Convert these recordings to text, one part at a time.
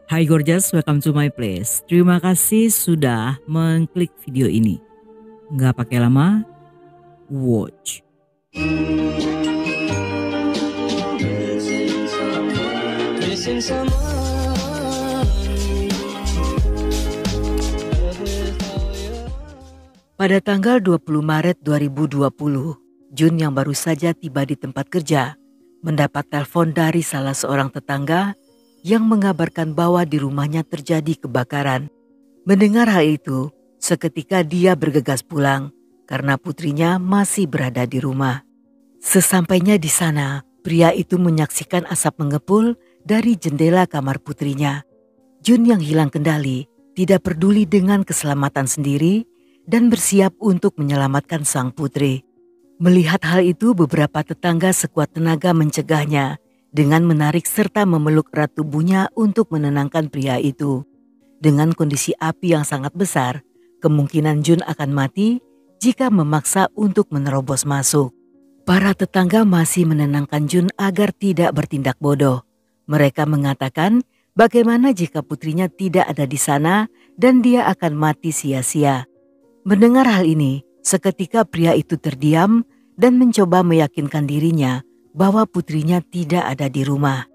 Hai Gorgeous, welcome to my place. Terima kasih sudah mengklik video ini. Nggak pakai lama, watch. Pada tanggal 20 Maret 2020, Jun yang baru saja tiba di tempat kerja mendapat telepon dari salah seorang tetangga yang mengabarkan bahwa di rumahnya terjadi kebakaran. Mendengar hal itu, seketika dia bergegas pulang karena putrinya masih berada di rumah. Sesampainya di sana, pria itu menyaksikan asap mengepul dari jendela kamar putrinya. Jun yang hilang kendali tidak peduli dengan keselamatan sendiri dan bersiap untuk menyelamatkan sang putri. Melihat hal itu, beberapa tetangga sekuat tenaga mencegahnya dengan menarik serta memeluk erat tubuhnya untuk menenangkan pria itu. Dengan kondisi api yang sangat besar, kemungkinan Jun akan mati jika memaksa untuk menerobos masuk. Para tetangga masih menenangkan Jun agar tidak bertindak bodoh. Mereka mengatakan bagaimana jika putrinya tidak ada di sana dan dia akan mati sia-sia. Mendengar hal ini, seketika pria itu terdiam dan mencoba meyakinkan dirinya bahwa putrinya tidak ada di rumah.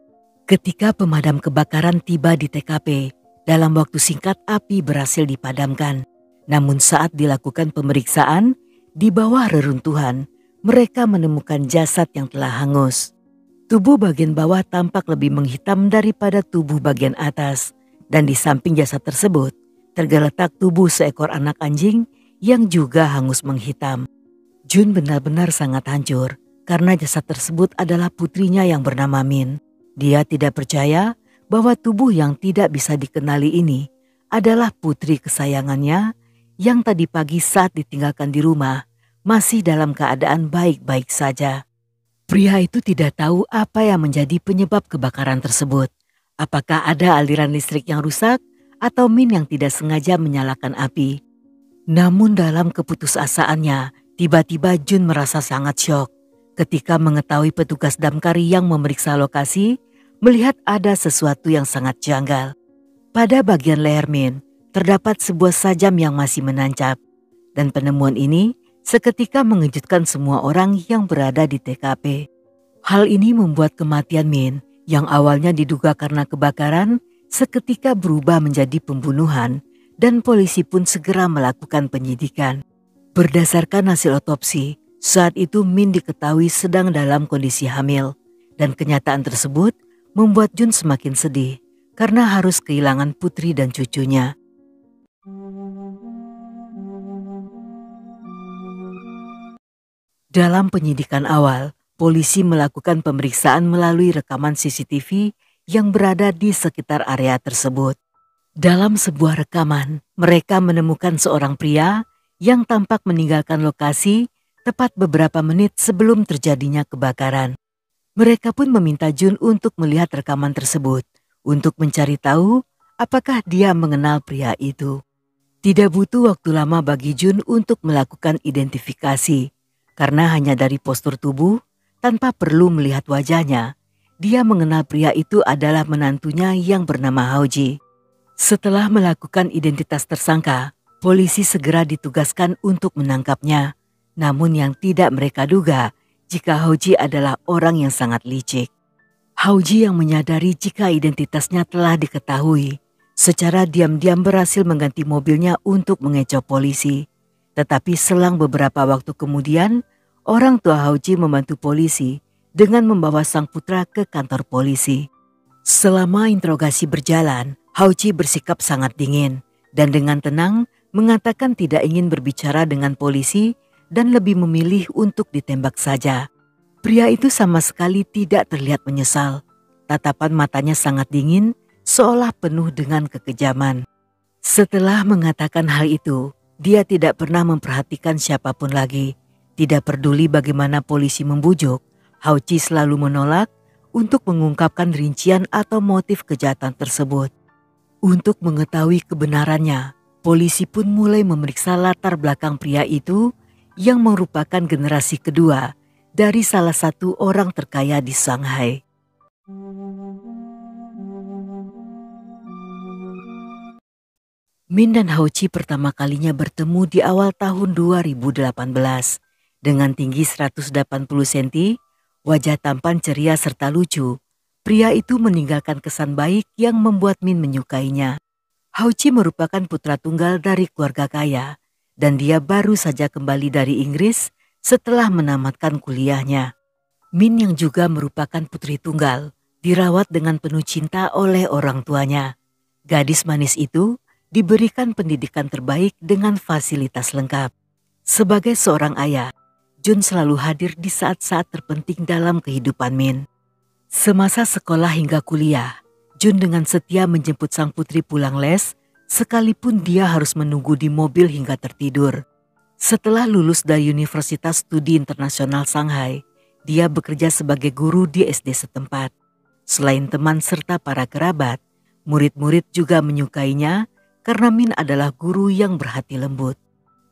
Ketika pemadam kebakaran tiba di TKP, dalam waktu singkat api berhasil dipadamkan. Namun saat dilakukan pemeriksaan, di bawah reruntuhan, mereka menemukan jasad yang telah hangus. Tubuh bagian bawah tampak lebih menghitam daripada tubuh bagian atas, dan di samping jasad tersebut tergeletak tubuh seekor anak anjing yang juga hangus menghitam. Jun benar-benar sangat hancur karena jasad tersebut adalah putrinya yang bernama Min. Dia tidak percaya bahwa tubuh yang tidak bisa dikenali ini adalah putri kesayangannya yang tadi pagi saat ditinggalkan di rumah masih dalam keadaan baik-baik saja. Pria itu tidak tahu apa yang menjadi penyebab kebakaran tersebut. Apakah ada aliran listrik yang rusak atau Min yang tidak sengaja menyalakan api? Namun dalam keputusasaannya, tiba-tiba Jun merasa sangat syok ketika mengetahui petugas damkar yang memeriksa lokasi melihat ada sesuatu yang sangat janggal. Pada bagian leher Min terdapat sebuah sajam yang masih menancap, dan penemuan ini seketika mengejutkan semua orang yang berada di TKP. Hal ini membuat kematian Min yang awalnya diduga karena kebakaran seketika berubah menjadi pembunuhan, dan polisi pun segera melakukan penyidikan. Berdasarkan hasil otopsi, saat itu Min diketahui sedang dalam kondisi hamil, dan kenyataan tersebut membuat Jun semakin sedih karena harus kehilangan putri dan cucunya. Dalam penyidikan awal, polisi melakukan pemeriksaan melalui rekaman CCTV yang berada di sekitar area tersebut. Dalam sebuah rekaman, mereka menemukan seorang pria yang tampak meninggalkan lokasi tepat beberapa menit sebelum terjadinya kebakaran. Mereka pun meminta Jun untuk melihat rekaman tersebut untuk mencari tahu apakah dia mengenal pria itu. Tidak butuh waktu lama bagi Jun untuk melakukan identifikasi karena hanya dari postur tubuh tanpa perlu melihat wajahnya, dia mengenal pria itu adalah menantunya yang bernama Hauji. Setelah melakukan identitas tersangka, polisi segera ditugaskan untuk menangkapnya. Namun yang tidak mereka duga jika Hauji adalah orang yang sangat licik. Hauji yang menyadari jika identitasnya telah diketahui, secara diam-diam berhasil mengganti mobilnya untuk mengecoh polisi. Tetapi selang beberapa waktu kemudian, orang tua Hauji membantu polisi dengan membawa sang putra ke kantor polisi. Selama interogasi berjalan, Hauji bersikap sangat dingin dan dengan tenang mengatakan tidak ingin berbicara dengan polisi dan lebih memilih untuk ditembak saja. Pria itu sama sekali tidak terlihat menyesal. Tatapan matanya sangat dingin, seolah penuh dengan kekejaman. Setelah mengatakan hal itu, dia tidak pernah memperhatikan siapapun lagi. Tidak peduli bagaimana polisi membujuk, Hauji selalu menolak untuk mengungkapkan rincian atau motif kejahatan tersebut. Untuk mengetahui kebenarannya, polisi pun mulai memeriksa latar belakang pria itu yang merupakan generasi kedua dari salah satu orang terkaya di Shanghai. Min dan Hauchi pertama kalinya bertemu di awal tahun 2018. Dengan tinggi 180 cm, wajah tampan ceria serta lucu, pria itu meninggalkan kesan baik yang membuat Min menyukainya. Hauchi merupakan putra tunggal dari keluarga kaya, dan dia baru saja kembali dari Inggris setelah menamatkan kuliahnya. Min yang juga merupakan putri tunggal, dirawat dengan penuh cinta oleh orang tuanya. Gadis manis itu diberikan pendidikan terbaik dengan fasilitas lengkap. Sebagai seorang ayah, Jun selalu hadir di saat-saat terpenting dalam kehidupan Min. Semasa sekolah hingga kuliah, Jun dengan setia menjemput sang putri pulang les, sekalipun dia harus menunggu di mobil hingga tertidur. Setelah lulus dari Universitas Studi Internasional Shanghai, dia bekerja sebagai guru di SD setempat. Selain teman serta para kerabat, murid-murid juga menyukainya karena Min adalah guru yang berhati lembut.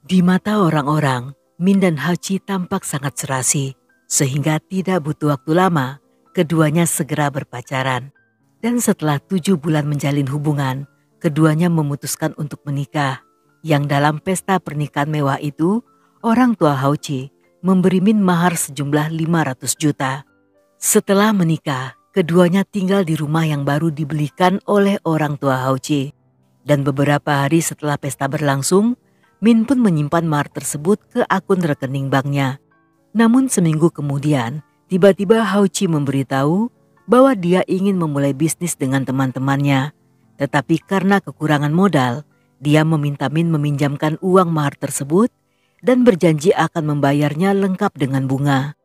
Di mata orang-orang, Min dan Hauchi tampak sangat serasi, sehingga tidak butuh waktu lama, keduanya segera berpacaran. Dan setelah 7 bulan menjalin hubungan, keduanya memutuskan untuk menikah. Yang dalam pesta pernikahan mewah itu, orang tua Hauchi memberi Min mahar sejumlah 500 juta. Setelah menikah, keduanya tinggal di rumah yang baru dibelikan oleh orang tua Hauchi. Dan beberapa hari setelah pesta berlangsung, Min pun menyimpan mahar tersebut ke akun rekening banknya. Namun seminggu kemudian, tiba-tiba Hauchi memberitahu bahwa dia ingin memulai bisnis dengan teman-temannya. Tetapi karena kekurangan modal, dia meminta Min meminjamkan uang mahar tersebut dan berjanji akan membayarnya lengkap dengan bunga.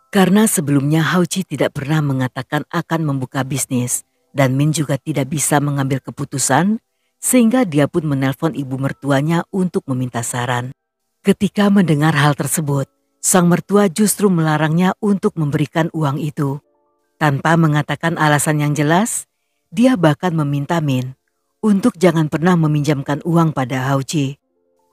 Karena sebelumnya Hauchi tidak pernah mengatakan akan membuka bisnis dan Min juga tidak bisa mengambil keputusan, sehingga dia pun menelpon ibu mertuanya untuk meminta saran. Ketika mendengar hal tersebut, sang mertua justru melarangnya untuk memberikan uang itu. Tanpa mengatakan alasan yang jelas, dia bahkan meminta Min untuk jangan pernah meminjamkan uang pada Hauchi.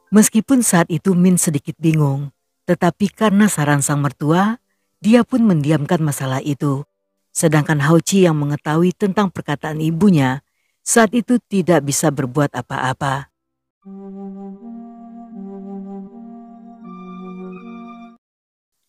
Meskipun saat itu Min sedikit bingung, tetapi karena saran sang mertua, dia pun mendiamkan masalah itu. Sedangkan Hauchi yang mengetahui tentang perkataan ibunya, saat itu tidak bisa berbuat apa-apa.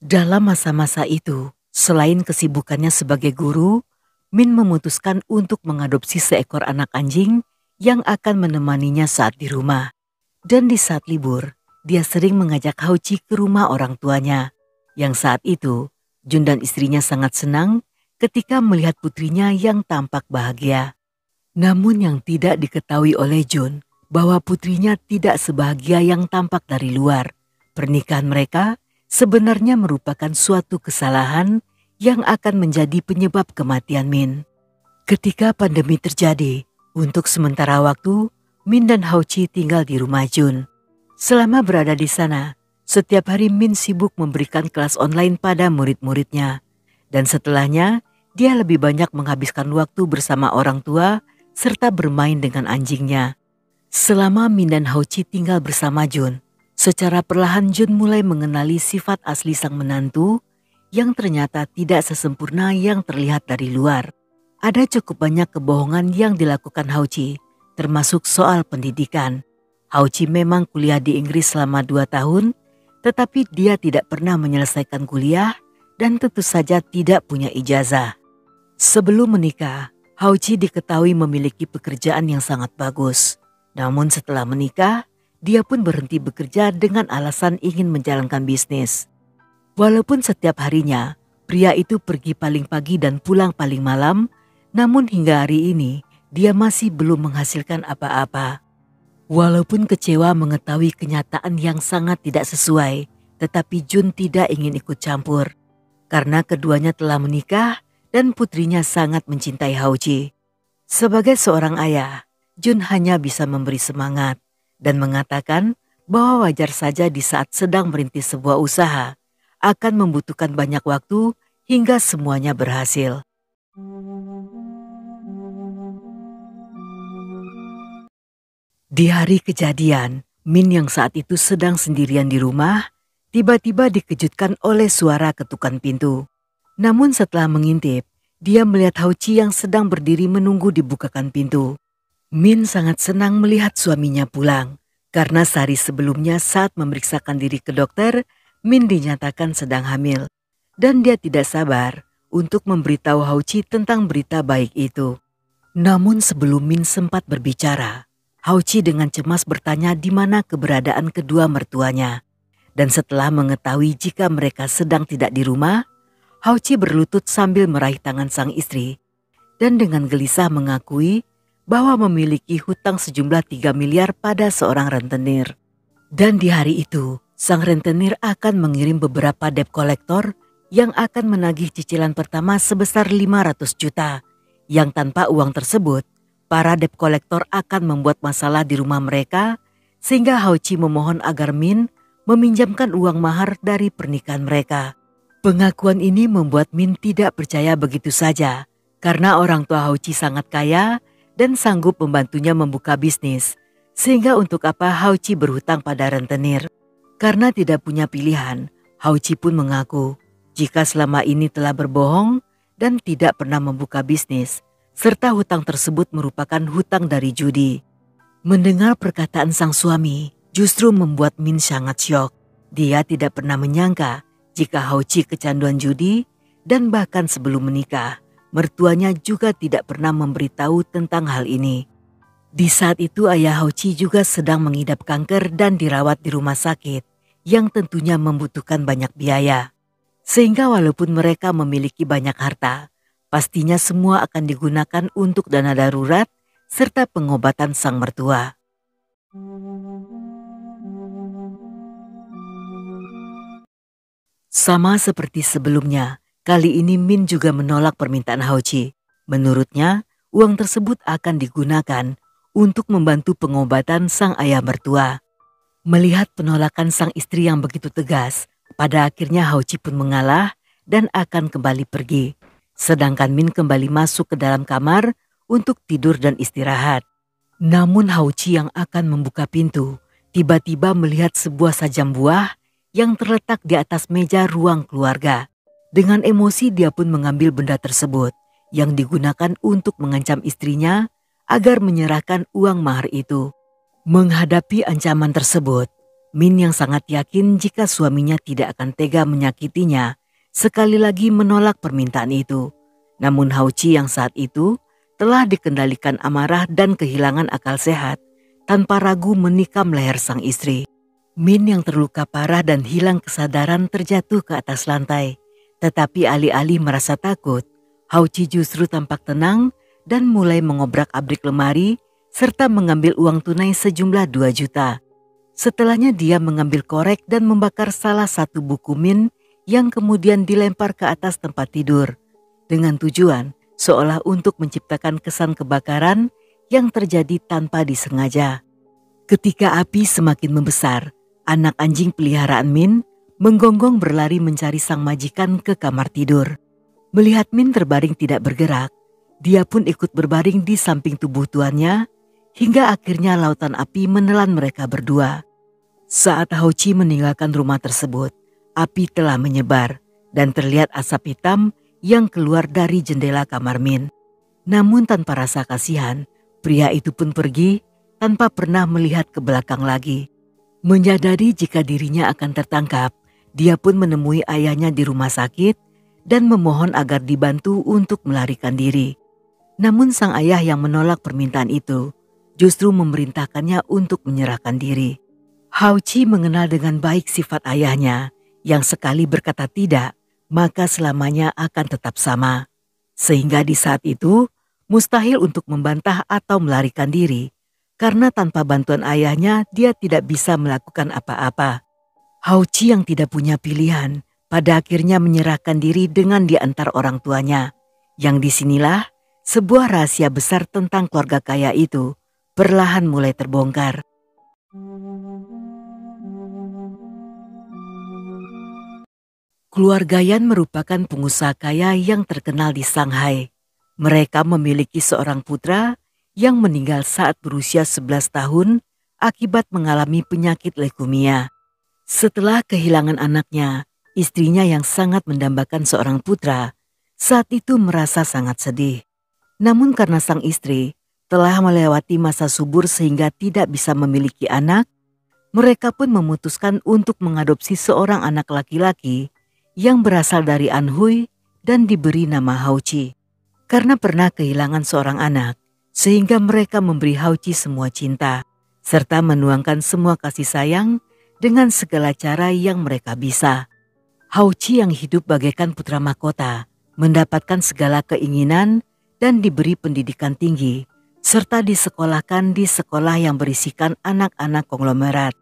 Dalam masa-masa itu, selain kesibukannya sebagai guru, Min memutuskan untuk mengadopsi seekor anak anjing yang akan menemaninya saat di rumah. Dan di saat libur, dia sering mengajak Hauchi ke rumah orang tuanya. Yang saat itu, Jun dan istrinya sangat senang ketika melihat putrinya yang tampak bahagia. Namun yang tidak diketahui oleh Jun, bahwa putrinya tidak sebahagia yang tampak dari luar. Pernikahan mereka sebenarnya merupakan suatu kesalahan yang akan menjadi penyebab kematian Min. Ketika pandemi terjadi, untuk sementara waktu, Min dan Hauchi tinggal di rumah Jun. Selama berada di sana, setiap hari Min sibuk memberikan kelas online pada murid-muridnya. Dan setelahnya, dia lebih banyak menghabiskan waktu bersama orang tua serta bermain dengan anjingnya. Selama Min dan Hauchi tinggal bersama Jun, secara perlahan Jun mulai mengenali sifat asli sang menantu yang ternyata tidak sesempurna yang terlihat dari luar. Ada cukup banyak kebohongan yang dilakukan Hauchi, termasuk soal pendidikan. Hauchi memang kuliah di Inggris selama 2 tahun, tetapi dia tidak pernah menyelesaikan kuliah dan tentu saja tidak punya ijazah. Sebelum menikah, Hauchi diketahui memiliki pekerjaan yang sangat bagus. Namun setelah menikah, dia pun berhenti bekerja dengan alasan ingin menjalankan bisnis. Walaupun setiap harinya, pria itu pergi paling pagi dan pulang paling malam, namun hingga hari ini, dia masih belum menghasilkan apa-apa. Walaupun kecewa mengetahui kenyataan yang sangat tidak sesuai, tetapi Jun tidak ingin ikut campur. Karena keduanya telah menikah dan putrinya sangat mencintai Hauchi. Sebagai seorang ayah, Jun hanya bisa memberi semangat dan mengatakan bahwa wajar saja di saat sedang merintis sebuah usaha akan membutuhkan banyak waktu hingga semuanya berhasil. Di hari kejadian, Min yang saat itu sedang sendirian di rumah, tiba-tiba dikejutkan oleh suara ketukan pintu. Namun setelah mengintip, dia melihat Hauchi yang sedang berdiri menunggu dibukakan pintu. Min sangat senang melihat suaminya pulang, karena sehari sebelumnya saat memeriksakan diri ke dokter, Min dinyatakan sedang hamil. Dan dia tidak sabar untuk memberitahu Hauchi tentang berita baik itu. Namun sebelum Min sempat berbicara, Hauchi dengan cemas bertanya di mana keberadaan kedua mertuanya. Dan setelah mengetahui jika mereka sedang tidak di rumah, Hauchi berlutut sambil meraih tangan sang istri. Dan dengan gelisah mengakui bahwa memiliki hutang sejumlah 3 miliar pada seorang rentenir. Dan di hari itu, sang rentenir akan mengirim beberapa debt collector yang akan menagih cicilan pertama sebesar 500 juta. Yang tanpa uang tersebut, para debt collector akan membuat masalah di rumah mereka, sehingga Hauchi memohon agar Min meminjamkan uang mahar dari pernikahan mereka. Pengakuan ini membuat Min tidak percaya begitu saja, karena orang tua Hauchi sangat kaya dan sanggup membantunya membuka bisnis, sehingga untuk apa Hauchi berhutang pada rentenir. Karena tidak punya pilihan, Hauchi pun mengaku jika selama ini telah berbohong dan tidak pernah membuka bisnis, serta hutang tersebut merupakan hutang dari judi. Mendengar perkataan sang suami justru membuat Min sangat syok. Dia tidak pernah menyangka jika Hauchi kecanduan judi, dan bahkan sebelum menikah, mertuanya juga tidak pernah memberitahu tentang hal ini. Di saat itu ayah Hauchi juga sedang mengidap kanker dan dirawat di rumah sakit yang tentunya membutuhkan banyak biaya. Sehingga walaupun mereka memiliki banyak harta, pastinya semua akan digunakan untuk dana darurat serta pengobatan sang mertua. Sama seperti sebelumnya, kali ini Min juga menolak permintaan Hauchi. Menurutnya, uang tersebut akan digunakan untuk membantu pengobatan sang ayah mertua. Melihat penolakan sang istri yang begitu tegas, pada akhirnya Hauchi pun mengalah dan akan kembali pergi. Sedangkan Min kembali masuk ke dalam kamar untuk tidur dan istirahat. Namun Hauchi yang akan membuka pintu, tiba-tiba melihat sebuah sajam buah yang terletak di atas meja ruang keluarga. Dengan emosi dia pun mengambil benda tersebut yang digunakan untuk mengancam istrinya agar menyerahkan uang mahar itu. Menghadapi ancaman tersebut, Min yang sangat yakin jika suaminya tidak akan tega menyakitinya, sekali lagi menolak permintaan itu. Namun Hauchi yang saat itu telah dikendalikan amarah dan kehilangan akal sehat, tanpa ragu menikam leher sang istri. Min yang terluka parah dan hilang kesadaran terjatuh ke atas lantai. Tetapi alih-alih merasa takut, Hauchi justru tampak tenang dan mulai mengobrak-abrik lemari serta mengambil uang tunai sejumlah 2 juta. Setelahnya dia mengambil korek dan membakar salah satu buku Min yang kemudian dilempar ke atas tempat tidur. Dengan tujuan seolah untuk menciptakan kesan kebakaran yang terjadi tanpa disengaja. Ketika api semakin membesar, anak anjing peliharaan Min menggonggong berlari mencari sang majikan ke kamar tidur. Melihat Min terbaring tidak bergerak, dia pun ikut berbaring di samping tubuh tuannya, hingga akhirnya lautan api menelan mereka berdua. Saat Hauchi meninggalkan rumah tersebut, api telah menyebar dan terlihat asap hitam yang keluar dari jendela kamar Min. Namun tanpa rasa kasihan, pria itu pun pergi tanpa pernah melihat ke belakang lagi. Menyadari jika dirinya akan tertangkap, dia pun menemui ayahnya di rumah sakit dan memohon agar dibantu untuk melarikan diri. Namun sang ayah yang menolak permintaan itu justru memerintahkannya untuk menyerahkan diri. Hauchi mengenal dengan baik sifat ayahnya yang sekali berkata tidak, maka selamanya akan tetap sama. Sehingga di saat itu mustahil untuk membantah atau melarikan diri, karena tanpa bantuan ayahnya dia tidak bisa melakukan apa-apa. Hauchi yang tidak punya pilihan pada akhirnya menyerahkan diri dengan diantar orang tuanya. Yang disinilah sebuah rahasia besar tentang keluarga kaya itu perlahan mulai terbongkar. Keluarga Yan merupakan pengusaha kaya yang terkenal di Shanghai. Mereka memiliki seorang putra yang meninggal saat berusia 11 tahun akibat mengalami penyakit leukemia. Setelah kehilangan anaknya, istrinya yang sangat mendambakan seorang putra, saat itu merasa sangat sedih. Namun karena sang istri telah melewati masa subur sehingga tidak bisa memiliki anak, mereka pun memutuskan untuk mengadopsi seorang anak laki-laki yang berasal dari Anhui dan diberi nama Hauchi. Karena pernah kehilangan seorang anak, sehingga mereka memberi Hauchi semua cinta, serta menuangkan semua kasih sayang dengan segala cara yang mereka bisa. Hauchi yang hidup bagaikan putra mahkota, mendapatkan segala keinginan dan diberi pendidikan tinggi, serta disekolahkan di sekolah yang berisikan anak-anak konglomerat.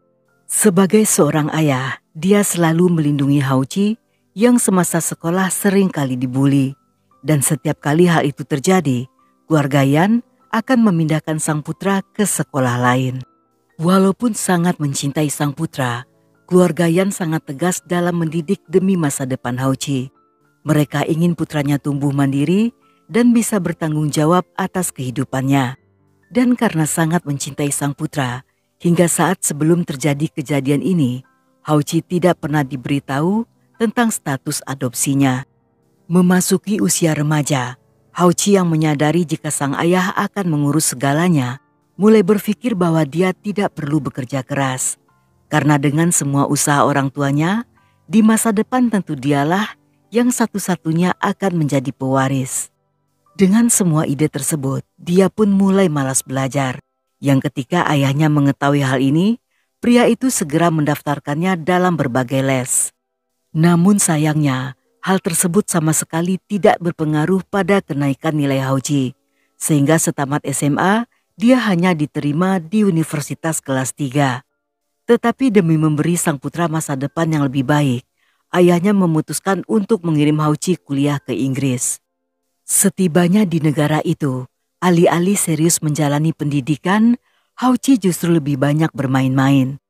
Sebagai seorang ayah, dia selalu melindungi Hauchi yang semasa sekolah sering kali dibuli. Dan setiap kali hal itu terjadi, keluarga Yan akan memindahkan sang putra ke sekolah lain. Walaupun sangat mencintai sang putra, keluarga Yan sangat tegas dalam mendidik demi masa depan Hauchi. Mereka ingin putranya tumbuh mandiri dan bisa bertanggung jawab atas kehidupannya. Dan karena sangat mencintai sang putra, hingga saat sebelum terjadi kejadian ini, Hauchi tidak pernah diberitahu tentang status adopsinya. Memasuki usia remaja, Hauchi yang menyadari jika sang ayah akan mengurus segalanya, mulai berpikir bahwa dia tidak perlu bekerja keras. Karena dengan semua usaha orang tuanya, di masa depan tentu dialah yang satu-satunya akan menjadi pewaris. Dengan semua ide tersebut, dia pun mulai malas belajar. Yang ketika ayahnya mengetahui hal ini, pria itu segera mendaftarkannya dalam berbagai les. Namun sayangnya, hal tersebut sama sekali tidak berpengaruh pada kenaikan nilai Hauchi, sehingga setamat SMA dia hanya diterima di universitas kelas 3. Tetapi demi memberi sang putra masa depan yang lebih baik, ayahnya memutuskan untuk mengirim Hauchi kuliah ke Inggris. Setibanya di negara itu, alih-alih serius menjalani pendidikan, Hauchi justru lebih banyak bermain-main.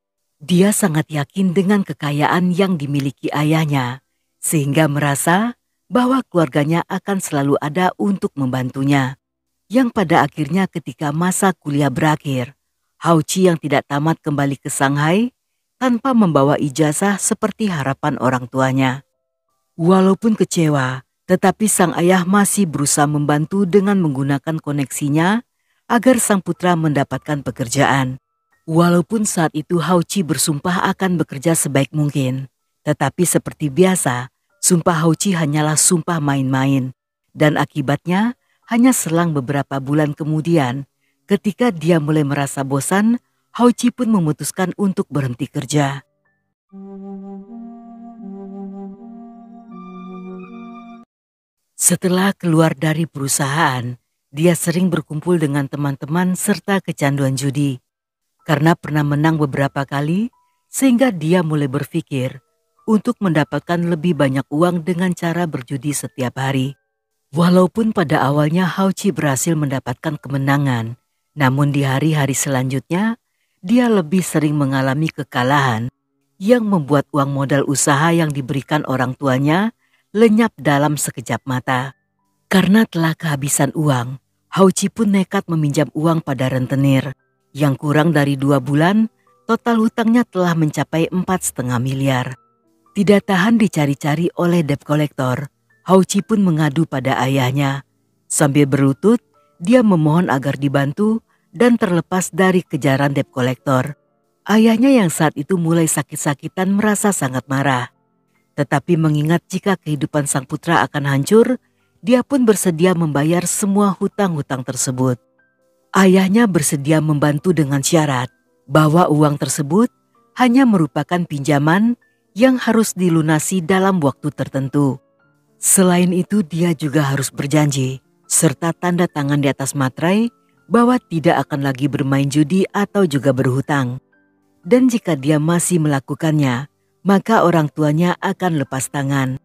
Dia sangat yakin dengan kekayaan yang dimiliki ayahnya, sehingga merasa bahwa keluarganya akan selalu ada untuk membantunya. Yang pada akhirnya ketika masa kuliah berakhir, Hauchi yang tidak tamat kembali ke Shanghai tanpa membawa ijazah seperti harapan orang tuanya. Walaupun kecewa, tetapi sang ayah masih berusaha membantu dengan menggunakan koneksinya agar sang putra mendapatkan pekerjaan. Walaupun saat itu Hauchi bersumpah akan bekerja sebaik mungkin, tetapi seperti biasa, sumpah Hauchi hanyalah sumpah main-main, dan akibatnya hanya selang beberapa bulan kemudian, ketika dia mulai merasa bosan, Hauchi pun memutuskan untuk berhenti kerja. Setelah keluar dari perusahaan, dia sering berkumpul dengan teman-teman serta kecanduan judi. Karena pernah menang beberapa kali, sehingga dia mulai berpikir untuk mendapatkan lebih banyak uang dengan cara berjudi setiap hari. Walaupun pada awalnya Hauchi berhasil mendapatkan kemenangan, namun di hari-hari selanjutnya dia lebih sering mengalami kekalahan yang membuat uang modal usaha yang diberikan orang tuanya lenyap dalam sekejap mata. Karena telah kehabisan uang, Hauchi pun nekat meminjam uang pada rentenir. Yang kurang dari 2 bulan, total hutangnya telah mencapai 4,5 miliar. Tidak tahan dicari-cari oleh debt collector, Hauchi pun mengadu pada ayahnya. Sambil berlutut, dia memohon agar dibantu dan terlepas dari kejaran debt collector. Ayahnya yang saat itu mulai sakit-sakitan merasa sangat marah. Tetapi mengingat jika kehidupan sang putra akan hancur, dia pun bersedia membayar semua hutang-hutang tersebut. Ayahnya bersedia membantu dengan syarat bahwa uang tersebut hanya merupakan pinjaman yang harus dilunasi dalam waktu tertentu. Selain itu dia juga harus berjanji serta tanda tangan di atas materai bahwa tidak akan lagi bermain judi atau juga berhutang. Dan jika dia masih melakukannya, maka orang tuanya akan lepas tangan.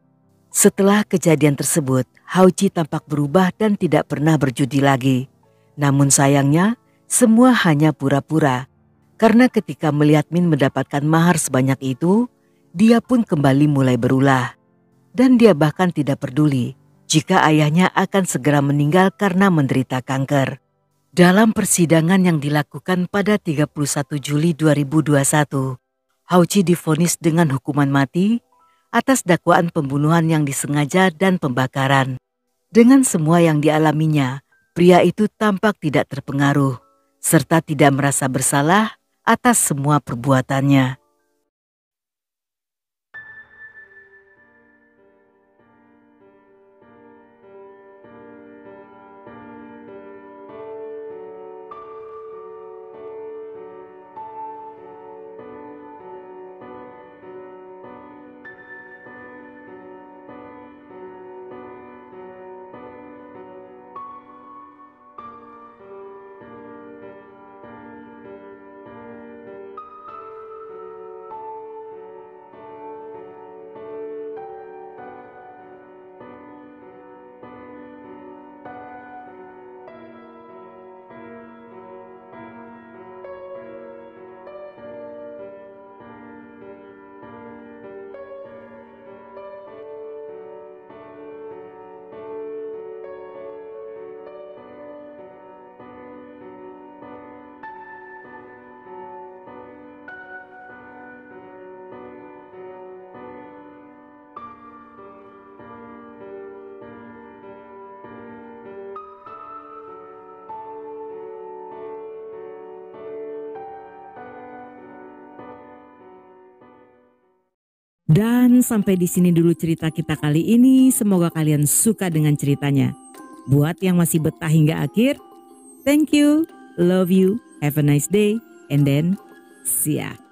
Setelah kejadian tersebut, Hauchi tampak berubah dan tidak pernah berjudi lagi. Namun sayangnya, semua hanya pura-pura. Karena ketika melihat Min mendapatkan mahar sebanyak itu, dia pun kembali mulai berulah. Dan dia bahkan tidak peduli jika ayahnya akan segera meninggal karena menderita kanker. Dalam persidangan yang dilakukan pada 31 Juli 2021, Hauchi divonis dengan hukuman mati atas dakwaan pembunuhan yang disengaja dan pembakaran. Dengan semua yang dialaminya, Pria itu tampak tidak terpengaruh, serta tidak merasa bersalah atas semua perbuatannya. Dan sampai di sini dulu cerita kita kali ini. Semoga kalian suka dengan ceritanya. Buat yang masih betah hingga akhir, thank you, love you, have a nice day, and then see ya.